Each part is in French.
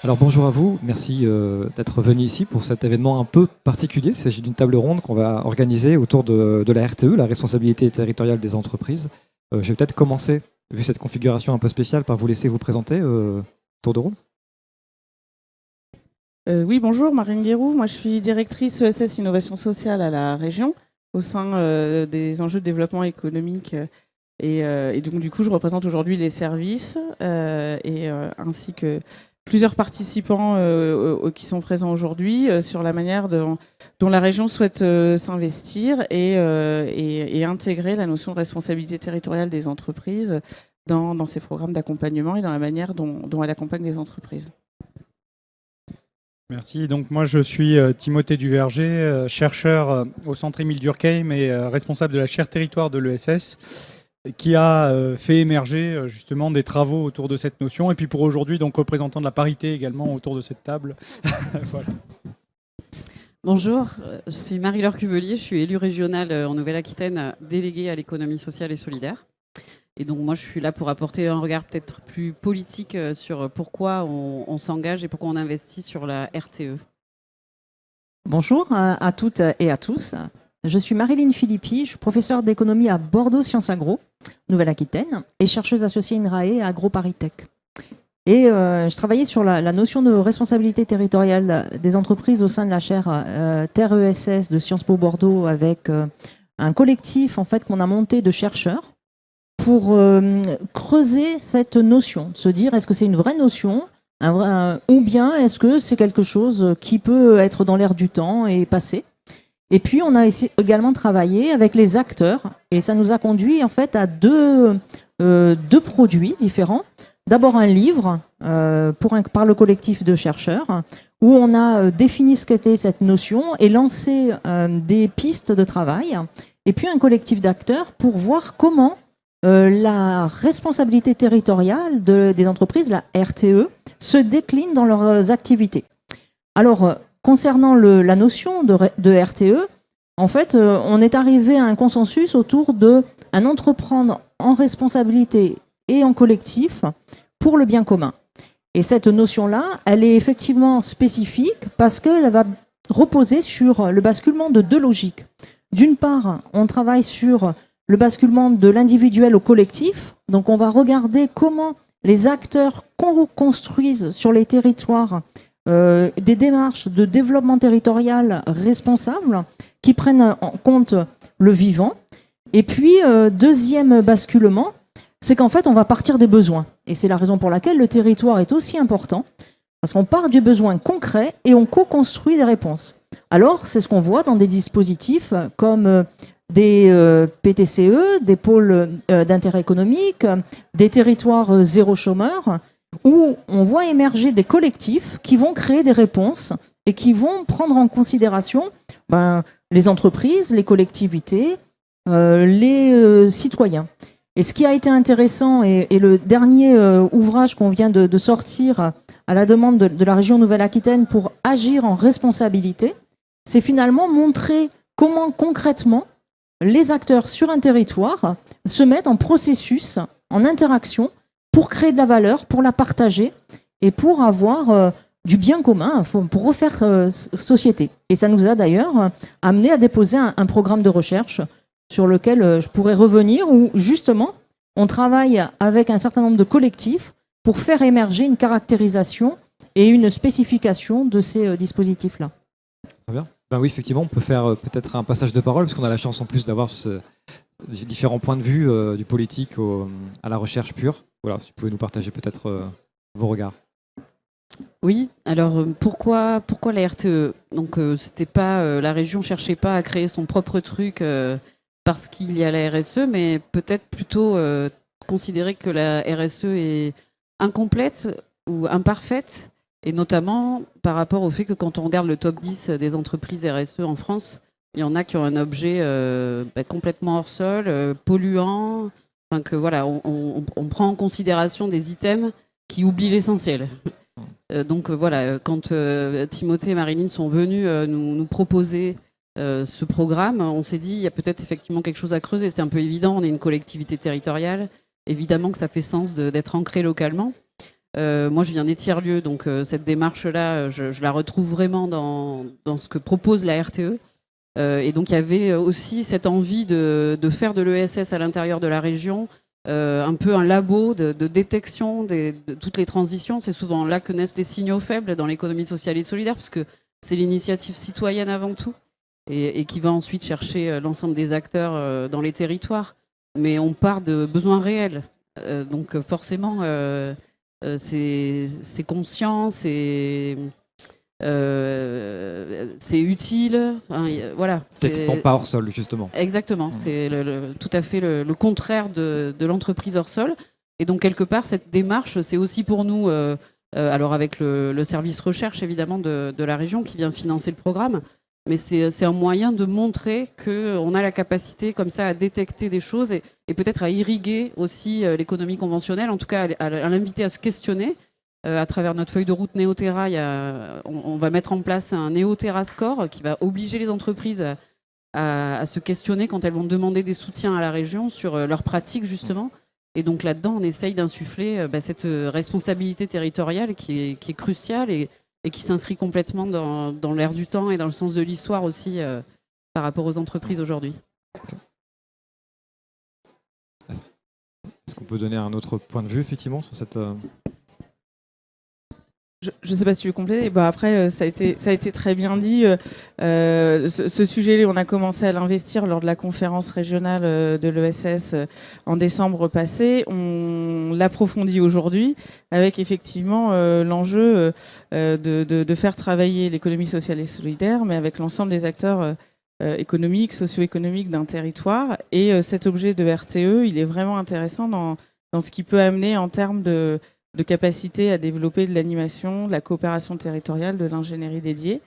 Alors bonjour à vous, merci d'être venu ici pour cet événement un peu particulier. Il s'agit d'une table ronde qu'on va organiser autour de la RTE, la responsabilité territoriale des entreprises. Je vais peut-être commencer, vu cette configuration un peu spéciale, par vous laisser vous présenter, tour de rôle. Oui, bonjour, Marine Guéroux. Moi, je suis directrice ESS Innovation Sociale à la région, au sein des enjeux de développement économique. Et donc, du coup, je représente aujourd'hui les services ainsi que plusieurs participants qui sont présents aujourd'hui sur la manière dont la région souhaite s'investir et intégrer la notion de responsabilité territoriale des entreprises dans ses programmes d'accompagnement et dans la manière dont elle accompagne les entreprises. Merci. Donc moi je suis Timothée Duverger, chercheur au Centre Émile Durkheim et responsable de la chaire territoire de l'ESS, qui a fait émerger justement des travaux autour de cette notion. Et puis pour aujourd'hui, donc représentant de la parité également autour de cette table. Voilà. Bonjour, je suis Marie-Laure Cuvelier, je suis élue régionale en Nouvelle-Aquitaine, déléguée à l'économie sociale et solidaire. Et donc moi je suis là pour apporter un regard peut-être plus politique sur pourquoi on s'engage et pourquoi on investit sur la RTE. Bonjour à toutes et à tous. Je suis Marilyn Philippi, je suis professeure d'économie à Bordeaux Sciences Agro, Nouvelle-Aquitaine, et chercheuse associée INRAE à AgroParisTech. Et je travaillais sur la notion de responsabilité territoriale des entreprises au sein de la chaire Terre ESS de Sciences Po Bordeaux avec un collectif en fait qu'on a monté de chercheurs pour creuser cette notion, se dire est-ce que c'est une vraie notion ou bien est-ce que c'est quelque chose qui peut être dans l'air du temps et passer. Et puis on a également travaillé avec les acteurs et ça nous a conduit en fait à deux produits différents. D'abord un livre par le collectif de chercheurs où on a défini ce qu'était cette notion et lancé des pistes de travail. Et puis un collectif d'acteurs pour voir comment la responsabilité territoriale des entreprises, la RTE, se décline dans leurs activités. Alors, concernant la notion de RTE, en fait, on est arrivé à un consensus autour d'un entreprendre en responsabilité et en collectif pour le bien commun. Et cette notion-là, elle est effectivement spécifique parce qu'elle va reposer sur le basculement de deux logiques. D'une part, on travaille sur le basculement de l'individuel au collectif. Donc on va regarder comment les acteurs construisent sur les territoires des démarches de développement territorial responsables qui prennent en compte le vivant. Et puis, deuxième basculement, c'est qu'en fait, on va partir des besoins. Et c'est la raison pour laquelle le territoire est aussi important, parce qu'on part du besoin concret et on co-construit des réponses. Alors, c'est ce qu'on voit dans des dispositifs comme des PTCE, des pôles d'intérêt économique, des territoires zéro chômeur, où on voit émerger des collectifs qui vont créer des réponses et qui vont prendre en considération les entreprises, les collectivités, les citoyens. Et ce qui a été intéressant, et le dernier ouvrage qu'on vient de sortir à la demande de la région Nouvelle-Aquitaine pour agir en responsabilité, c'est finalement montrer comment concrètement les acteurs sur un territoire se mettent en processus, en interaction, pour créer de la valeur, pour la partager et pour avoir du bien commun, pour refaire société. Et ça nous a d'ailleurs amené à déposer un programme de recherche sur lequel je pourrais revenir, où justement on travaille avec un certain nombre de collectifs pour faire émerger une caractérisation et une spécification de ces dispositifs-là. Très bien. Ben oui, effectivement, on peut faire peut-être un passage de parole, parce qu'on a la chance en plus d'avoir différents points de vue, du politique à la recherche pure. Voilà, si vous pouvez nous partager peut-être vos regards. Oui, alors pourquoi la RTE? Donc c'était pas la région cherchait pas à créer son propre truc parce qu'il y a la RSE, mais peut-être plutôt considérer que la RSE est incomplète ou imparfaite. Et notamment par rapport au fait que quand on regarde le top 10 des entreprises RSE en France, il y en a qui ont un objet complètement hors sol, polluant. Enfin que voilà, on prend en considération des items qui oublient l'essentiel. Donc voilà, quand Timothée et Marilyn sont venus nous proposer ce programme, on s'est dit il y a peut-être effectivement quelque chose à creuser. C'est un peu évident, on est une collectivité territoriale. Évidemment que ça fait sens d'être ancré localement. Moi, je viens des tiers-lieux, donc cette démarche-là, je la retrouve vraiment dans ce que propose la RTE. Et donc, il y avait aussi cette envie de faire de l'ESS à l'intérieur de la région un peu un labo de détection de toutes les transitions. C'est souvent là que naissent les signaux faibles dans l'économie sociale et solidaire, parce que c'est l'initiative citoyenne avant tout, et qui va ensuite chercher l'ensemble des acteurs dans les territoires. Mais on part de besoins réels. Donc forcément, c'est conscient, c'est utile. Enfin, voilà. Techniquement pas hors sol, justement. Exactement. C'est tout à fait le contraire de l'entreprise hors sol. Et donc, quelque part, cette démarche, c'est aussi pour nous, alors avec le service recherche, évidemment, de la région qui vient financer le programme, mais c'est un moyen de montrer qu'on a la capacité, comme ça, à détecter des choses et peut-être à irriguer aussi l'économie conventionnelle, en tout cas à l'inviter à se questionner. À travers notre feuille de route Néoterra, on va mettre en place un Néoterra Score qui va obliger les entreprises à se questionner quand elles vont demander des soutiens à la région sur leurs pratiques, justement. Et donc là-dedans, on essaye d'insuffler cette responsabilité territoriale qui est cruciale et qui s'inscrit complètement dans l'air du temps et dans le sens de l'histoire aussi par rapport aux entreprises aujourd'hui. Est-ce qu'on peut donner un autre point de vue, effectivement, sur cette... Je ne sais pas si tu veux compléter. Après, ça a été très bien dit. Ce sujet, on a commencé à l'investir lors de la conférence régionale de l'ESS en décembre passé. On l'approfondit aujourd'hui avec effectivement l'enjeu de faire travailler l'économie sociale et solidaire, mais avec l'ensemble des acteurs économiques, socio-économiques d'un territoire. Et cet objet de RTE, il est vraiment intéressant dans ce qu'il peut amener en termes de capacité à développer de l'animation, de la coopération territoriale, de l'ingénierie dédiée.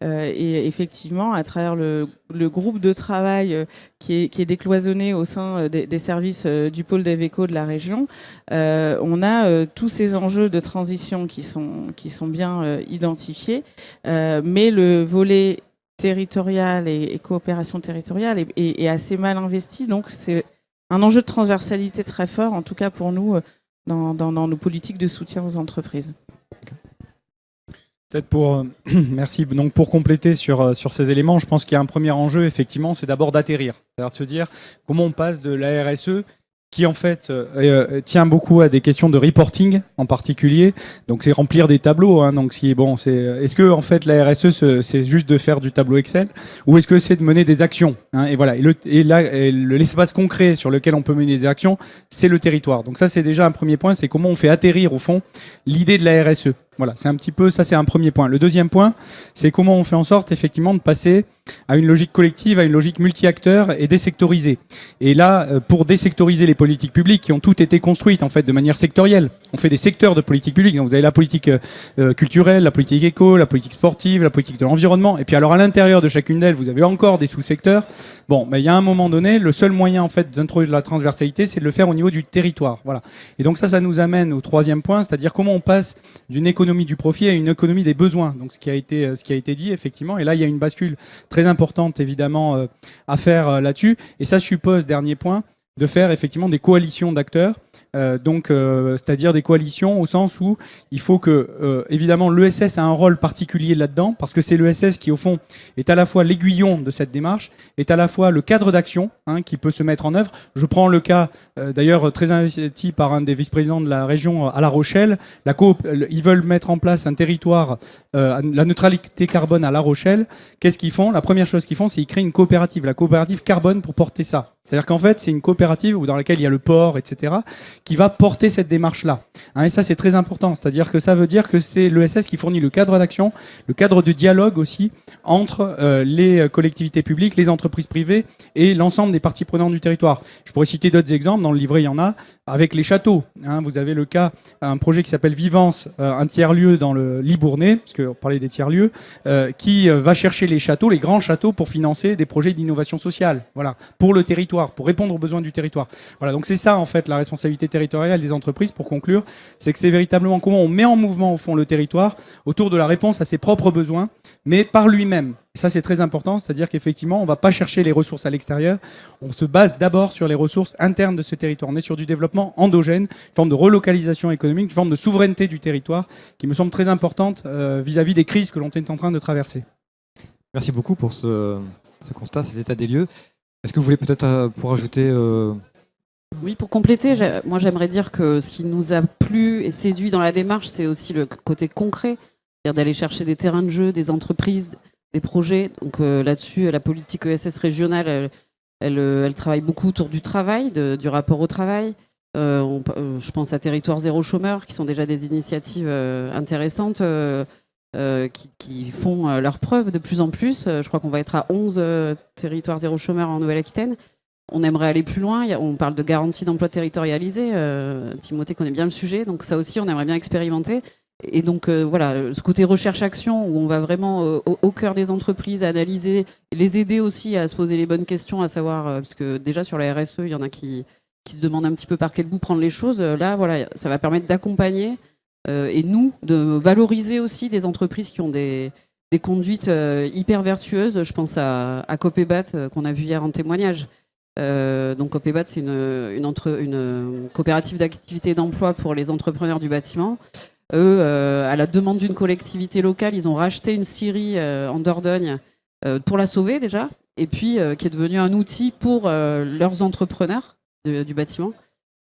Et effectivement, à travers le groupe de travail qui est décloisonné au sein des services du pôle d'Eveco de la région, on a tous ces enjeux de transition qui sont bien identifiés, mais le volet territorial et coopération territoriale est assez mal investi. Donc c'est un enjeu de transversalité très fort, en tout cas pour nous, dans nos politiques de soutien aux entreprises. Peut-être merci. Donc pour compléter sur ces éléments, je pense qu'il y a un premier enjeu, effectivement, c'est d'abord d'atterrir. C'est-à-dire de se dire comment on passe de la RSE, qui en fait tient beaucoup à des questions de reporting en particulier. Donc c'est remplir des tableaux. Hein. Donc est-ce que en fait la RSE c'est juste de faire du tableau Excel ou est-ce que c'est de mener des actions, hein. Et voilà. L'espace concret sur lequel on peut mener des actions, c'est le territoire. Donc ça c'est déjà un premier point, c'est comment on fait atterrir au fond l'idée de la RSE. Voilà, c'est un petit peu ça, c'est un premier point. Le deuxième point, c'est comment on fait en sorte effectivement de passer à une logique collective, à une logique multi-acteurs et désectorisée. Et là, pour désectoriser les politiques publiques qui ont toutes été construites en fait de manière sectorielle, on fait des secteurs de politique publique. Donc vous avez la politique culturelle, la politique éco, la politique sportive, la politique de l'environnement. Et puis alors à l'intérieur de chacune d'elles, vous avez encore des sous-secteurs. Bon, il y a un moment donné, le seul moyen en fait d'introduire la transversalité, c'est de le faire au niveau du territoire. Voilà. Et donc ça nous amène au troisième point, c'est-à-dire comment on passe d'une économie du profit à une économie des besoins. Donc ce qui a été dit effectivement. Et là, il y a une bascule très importante évidemment à faire là-dessus. Et ça suppose, dernier point, de faire effectivement des coalitions d'acteurs. C'est-à-dire des coalitions au sens où il faut que, évidemment, l'ESS a un rôle particulier là-dedans, parce que c'est l'ESS qui, au fond, est à la fois l'aiguillon de cette démarche, est à la fois le cadre d'action qui peut se mettre en œuvre. Je prends le cas, d'ailleurs, très investi par un des vice-présidents de la région à La Rochelle. Ils veulent mettre en place un territoire, la neutralité carbone à La Rochelle. Qu'est-ce qu'ils font ? La première chose qu'ils font, c'est qu'ils créent une coopérative, la coopérative carbone, pour porter ça. C'est-à-dire qu'en fait, c'est une coopérative dans laquelle il y a le port, etc., qui va porter cette démarche-là. Et ça, c'est très important. C'est-à-dire que ça veut dire que c'est l'ESS qui fournit le cadre d'action, le cadre de dialogue aussi entre les collectivités publiques, les entreprises privées et l'ensemble des parties prenantes du territoire. Je pourrais citer d'autres exemples. Dans le livret, il y en a. Avec les châteaux. Vous avez le cas, un projet qui s'appelle Vivance, un tiers-lieu dans le Libournais, parce qu'on parlait des tiers-lieux, qui va chercher les châteaux, les grands châteaux, pour financer des projets d'innovation sociale. Voilà, pour le territoire. territoire, pour répondre aux besoins du territoire. Voilà, donc c'est ça en fait la responsabilité territoriale des entreprises, pour conclure, c'est que c'est véritablement comment on met en mouvement au fond le territoire autour de la réponse à ses propres besoins, mais par lui-même. Et ça c'est très important, c'est-à-dire qu'effectivement on ne va pas chercher les ressources à l'extérieur, on se base d'abord sur les ressources internes de ce territoire. On est sur du développement endogène, une forme de relocalisation économique, une forme de souveraineté du territoire qui me semble très importante vis-à-vis des crises que l'on est en train de traverser. Merci beaucoup pour ce constat, cet état des lieux. Est-ce que vous voulez peut-être pour ajouter Oui, pour compléter, moi j'aimerais dire que ce qui nous a plu et séduit dans la démarche, c'est aussi le côté concret, c'est-à-dire d'aller chercher des terrains de jeu, des entreprises, des projets. Donc là-dessus, la politique ESS régionale, elle travaille beaucoup autour du travail, du rapport au travail. Je pense à Territoire Zéro Chômeur, qui sont déjà des initiatives intéressantes qui font leurs preuves de plus en plus. Je crois qu'on va être à 11 Territoires Zéro Chômeur en Nouvelle-Aquitaine. On aimerait aller plus loin. On parle de garantie d'emploi territorialisée. Timothée connaît bien le sujet, donc ça aussi, on aimerait bien expérimenter. Et donc voilà, ce côté recherche-action où on va vraiment au cœur des entreprises analyser, les aider aussi à se poser les bonnes questions, à savoir, parce que déjà sur la RSE, il y en a qui se demandent un petit peu par quel bout prendre les choses. Là, voilà, ça va permettre d'accompagner et nous, de valoriser aussi des entreprises qui ont des conduites hyper vertueuses. Je pense à Copébat qu'on a vu hier en témoignage. Donc Copébat, c'est une coopérative d'activité et d'emploi pour les entrepreneurs du bâtiment. Eux, à la demande d'une collectivité locale, ils ont racheté une scierie en Dordogne pour la sauver déjà, et puis qui est devenue un outil pour leurs entrepreneurs du bâtiment.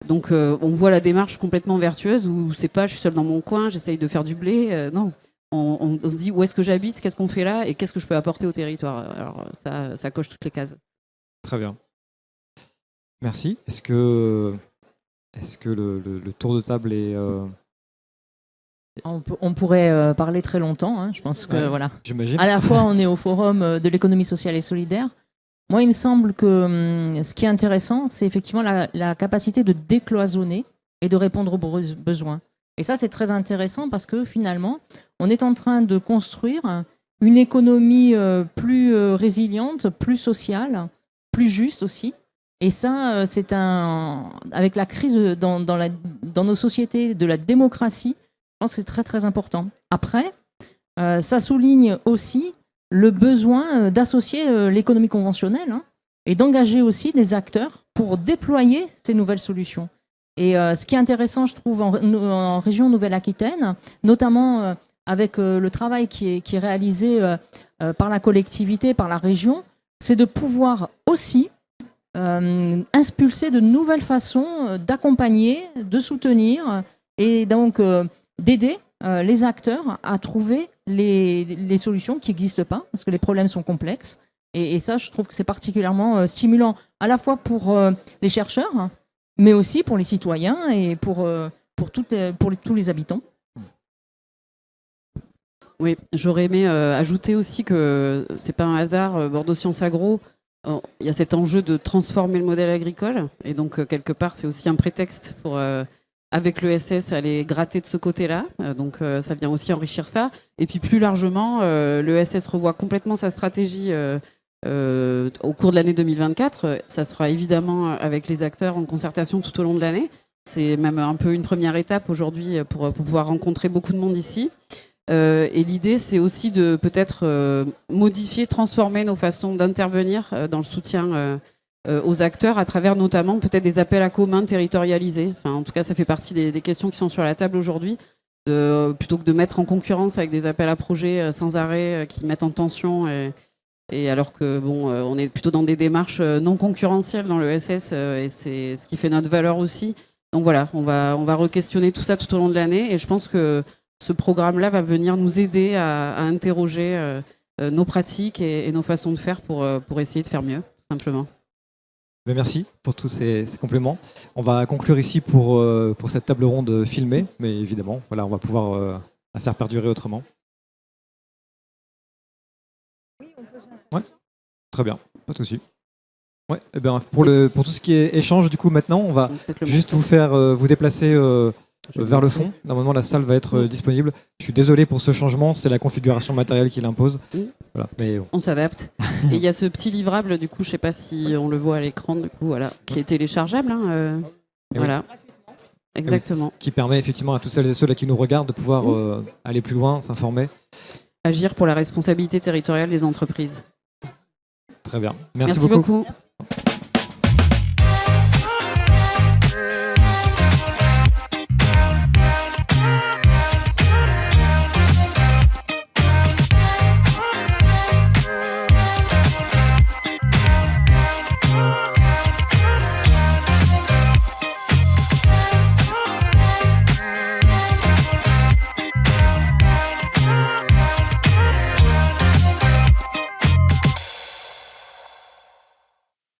Donc on voit la démarche complètement vertueuse où c'est pas je suis seul dans mon coin, j'essaye de faire du blé. Non, on se dit où est-ce que j'habite, qu'est-ce qu'on fait là et qu'est-ce que je peux apporter au territoire. Alors ça coche toutes les cases. Très bien. Merci. Est-ce que le tour de table est... On pourrait parler très longtemps. Hein. Je pense que voilà. J'imagine. À la fois, on est au forum de l'économie sociale et solidaire. Moi, il me semble que ce qui est intéressant, c'est effectivement la capacité de décloisonner et de répondre aux besoins. Et ça, c'est très intéressant parce que finalement, on est en train de construire une économie plus résiliente, plus sociale, plus juste aussi. Et ça, c'est avec la crise dans nos sociétés de la démocratie, je pense que c'est très très important. Après, ça souligne aussi le besoin d'associer l'économie conventionnelle et d'engager aussi des acteurs pour déployer ces nouvelles solutions. Et ce qui est intéressant, je trouve, en région Nouvelle-Aquitaine, notamment avec le travail qui est réalisé par la collectivité, par la région, c'est de pouvoir aussi impulser de nouvelles façons d'accompagner, de soutenir et donc d'aider les acteurs à trouver les solutions qui n'existent pas, parce que les problèmes sont complexes. Et ça, je trouve que c'est particulièrement stimulant, à la fois pour les chercheurs, mais aussi pour les citoyens et pour tous les habitants. Oui, j'aurais aimé ajouter aussi que c'est pas un hasard, Bordeaux Sciences Agro, il y a cet enjeu de transformer le modèle agricole, et donc quelque part c'est aussi un prétexte pour avec l'ESS aller gratter de ce côté-là, donc ça vient aussi enrichir ça. Et puis plus largement, l'ESS revoit complètement sa stratégie au cours de l'année 2024. Ça sera évidemment avec les acteurs en concertation tout au long de l'année. C'est même un peu une première étape aujourd'hui pour pouvoir rencontrer beaucoup de monde ici. Et l'idée, c'est aussi de peut-être modifier, transformer nos façons d'intervenir dans le soutien aux acteurs à travers notamment peut-être des appels à communs territorialisés. Enfin, en tout cas, ça fait partie des questions qui sont sur la table aujourd'hui. Plutôt que de mettre en concurrence avec des appels à projets sans arrêt qui mettent en tension, et alors que bon, on est plutôt dans des démarches non concurrentielles dans l'ESS, et c'est ce qui fait notre valeur aussi. Donc voilà, on va re-questionner tout ça tout au long de l'année, et je pense que ce programme-là va venir nous aider à interroger nos pratiques et nos façons de faire pour essayer de faire mieux, tout simplement. Merci pour tous ces compléments. On va conclure ici pour cette table ronde filmée, mais évidemment, voilà, on va pouvoir la faire perdurer autrement. Oui, on peut. Ouais, très bien, pas de souci. Ouais, et bien pour tout ce qui est échange, du coup, maintenant, on va juste vous faire vous déplacer vers le fond. Normalement, la salle va être disponible. Je suis désolé pour ce changement, c'est la configuration matérielle qui l'impose. Voilà. Mais bon. On s'adapte. Et il y a ce petit livrable, du coup, je sais pas si on le voit à l'écran, du coup, voilà, qui est téléchargeable. Voilà. Exactement. Qui permet effectivement à tous celles et ceux là qui nous regardent de pouvoir aller plus loin, s'informer. Agir pour la responsabilité territoriale des entreprises. Très bien. Merci beaucoup.